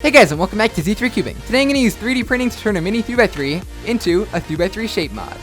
Hey guys, and welcome back to Z3 Cubing. Today I'm going to use 3D printing to turn a mini 3x3 into a 3x3 shape mod.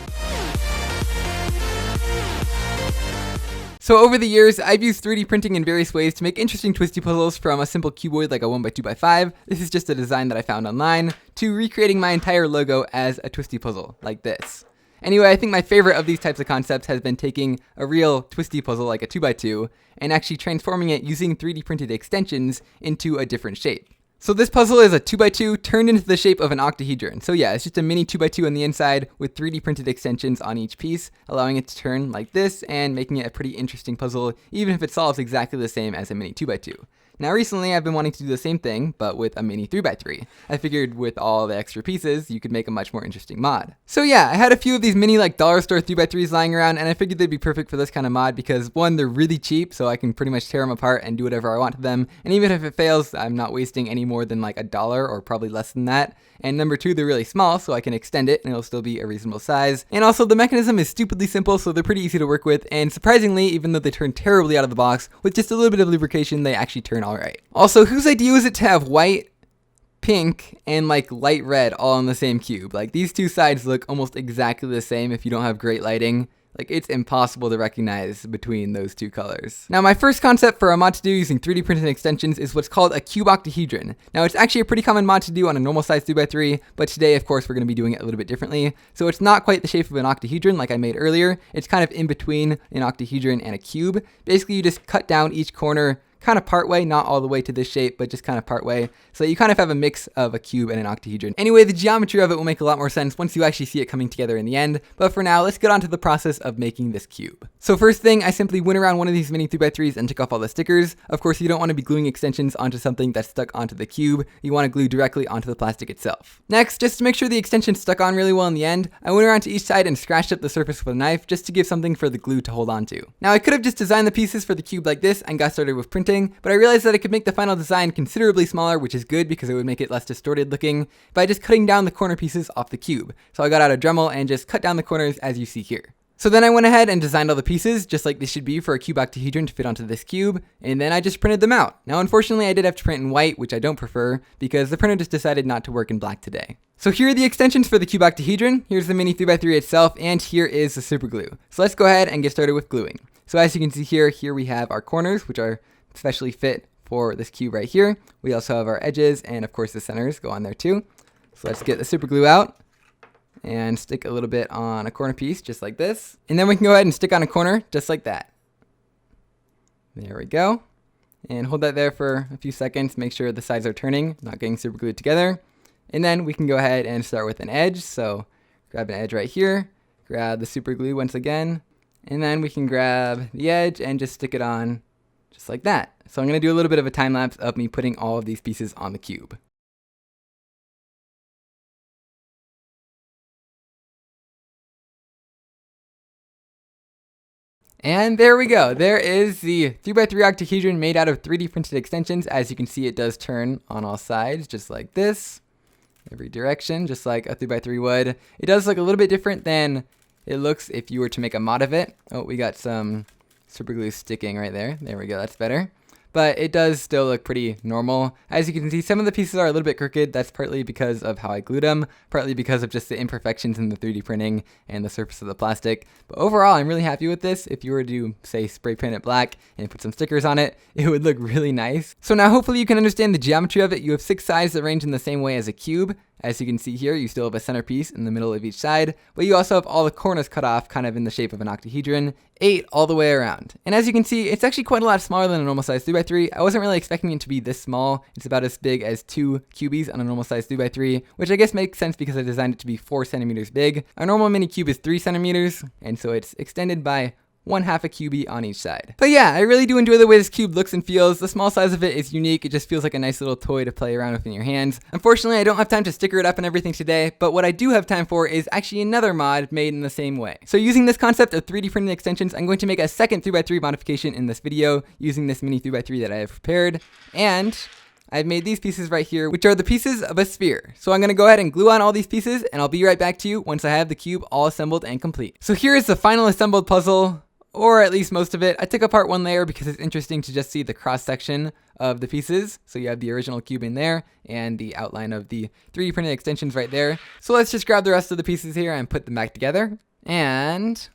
So over the years, I've used 3D printing in various ways to make interesting twisty puzzles, from a simple cuboid like a 1x2x5, this is just a design that I found online, to recreating my entire logo as a twisty puzzle, like this. Anyway, I think my favorite of these types of concepts has been taking a real twisty puzzle like a 2x2 and actually transforming it using 3D printed extensions into a different shape. So this puzzle is a 2x2 turned into the shape of an octahedron. So yeah, it's just a mini 2x2 on the inside with 3D printed extensions on each piece, allowing it to turn like this and making it a pretty interesting puzzle, even if it solves exactly the same as a mini 2x2. Now recently I've been wanting to do the same thing, but with a mini 3x3. I figured with all the extra pieces, you could make a much more interesting mod. So yeah, I had a few of these mini like dollar store 3x3s lying around, and I figured they'd be perfect for this kind of mod because one, they're really cheap, so I can pretty much tear them apart and do whatever I want to them. And even if it fails, I'm not wasting any more than like $1 or probably less than that. And number two, they're really small, so I can extend it and it'll still be a reasonable size. And also the mechanism is stupidly simple, so they're pretty easy to work with. And surprisingly, even though they turn terribly out of the box, with just a little bit of lubrication, they actually turn alright. Also, whose idea was it to have white, pink, and like light red all on the same cube? Like these two sides look almost exactly the same if you don't have great lighting. Like it's impossible to recognize between those two colors. Now my first concept for a mod to do using 3D printed extensions is what's called a Cuboctahedron. Now it's actually a pretty common mod to do on a normal size 3x3, but today of course we're going to be doing it a little bit differently. So it's not quite the shape of an octahedron like I made earlier. It's kind of in between an octahedron and a cube. Basically you just cut down each corner kind of part way, not all the way to this shape, but just kind of part way. So you kind of have a mix of a cube and an octahedron. Anyway, the geometry of it will make a lot more sense once you actually see it coming together in the end. But for now, let's get on to the process of making this cube. So first thing, I simply went around one of these mini 3x3s and took off all the stickers. Of course, you don't want to be gluing extensions onto something that's stuck onto the cube. You want to glue directly onto the plastic itself. Next, just to make sure the extension stuck on really well in the end, I went around to each side and scratched up the surface with a knife just to give something for the glue to hold on to. Now I could have just designed the pieces for the cube like this and got started with printing, but I realized that I could make the final design considerably smaller, which is good because it would make it less distorted looking, by just cutting down the corner pieces off the cube. So I got out a Dremel and just cut down the corners as you see here. So then I went ahead and designed all the pieces just like they should be for a cuboctahedron to fit onto this cube, and then I just printed them out. Now unfortunately I did have to print in white, which I don't prefer because the printer just decided not to work in black today. So here are the extensions for the cuboctahedron, here's the mini 3x3 itself, and here is the super glue. So let's go ahead and get started with gluing. So as you can see here we have our corners, which are specially fit for this cube right here. We also have our edges, and of course the centers go on there too. So let's get the super glue out and stick a little bit on a corner piece just like this. And then we can go ahead and stick on a corner just like that. There we go. And hold that there for a few seconds. Make sure the sides are turning, not getting super glued together. And then we can go ahead and start with an edge. So grab an edge right here, grab the super glue once again, and then we can grab the edge and just stick it on just like that. So I'm going to do a little bit of a time lapse of me putting all of these pieces on the cube. And there we go. There is the 3x3 octahedron made out of 3D printed extensions. As you can see, it does turn on all sides just like this, every direction, just like a 3x3 would. It does look a little bit different than it looks if you were to make a mod of it. Oh, we got some super glue sticking right there. There we go, that's better. But it does still look pretty normal. As you can see, some of the pieces are a little bit crooked. That's partly because of how I glued them, partly because of just the imperfections in the 3D printing and the surface of the plastic. But overall, I'm really happy with this. If you were to, say, spray paint it black and put some stickers on it, it would look really nice. So now hopefully you can understand the geometry of it. You have 6 sides that range in the same way as a cube. As you can see here, you still have a centerpiece in the middle of each side, but you also have all the corners cut off kind of in the shape of an octahedron, 8 all the way around. And as you can see, it's actually quite a lot smaller than a normal size 3x3. I wasn't really expecting it to be this small. It's about as big as 2 cubies on a normal size 3x3, which I guess makes sense because I designed it to be 4 centimeters big. Our normal mini cube is 3 centimeters, and so it's extended by 1/2 a cubie on each side. But yeah, I really do enjoy the way this cube looks and feels. The small size of it is unique. It just feels like a nice little toy to play around with in your hands. Unfortunately, I don't have time to sticker it up and everything today, but what I do have time for is actually another mod made in the same way. So using this concept of 3D printing extensions, I'm going to make a second 3x3 modification in this video using this mini 3x3 that I have prepared. And I've made these pieces right here, which are the pieces of a sphere. So I'm going to go ahead and glue on all these pieces, and I'll be right back to you once I have the cube all assembled and complete. So here is the final assembled puzzle, or at least most of it. I took apart one layer because it's interesting to just see the cross section of the pieces. So you have the original cube in there and the outline of the 3D printed extensions right there. So let's just grab the rest of the pieces here and put them back together. And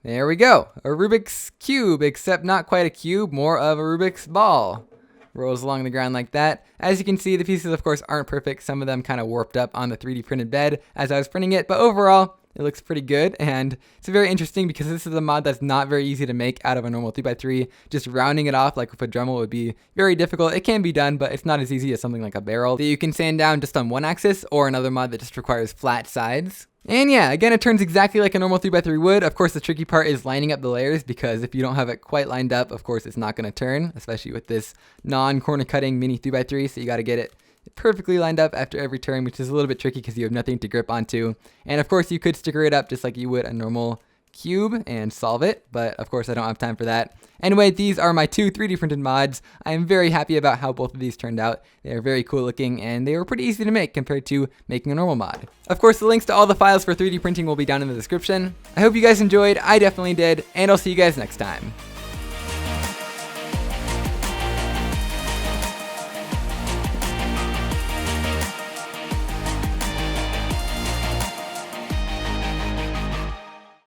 there we go. A Rubik's cube, except not quite a cube, more of a Rubik's ball. Rolls along the ground like that. As you can see, the pieces of course aren't perfect. Some of them kind of warped up on the 3D printed bed as I was printing it, but overall it looks pretty good, and it's very interesting because this is a mod that's not very easy to make out of a normal 3x3. Just rounding it off like with a Dremel would be very difficult. It can be done, but it's not as easy as something like a barrel that you can sand down just on one axis, or another mod that just requires flat sides. And yeah, again, it turns exactly like a normal 3x3 would. Of course, the tricky part is lining up the layers, because if you don't have it quite lined up, of course, it's not going to turn, especially with this non-corner cutting mini 3x3. So you got to get it perfectly lined up after every turn, which is a little bit tricky because you have nothing to grip onto. And of course, you could sticker it up just like you would a normal cube and solve it, but of course I don't have time for that. Anyway, these are my two 3D printed mods. I am very happy about how both of these turned out. They are very cool looking, and they were pretty easy to make compared to making a normal mod. Of course, the links to all the files for 3D printing will be down in the description. I hope you guys enjoyed. I definitely did, and I'll see you guys next time.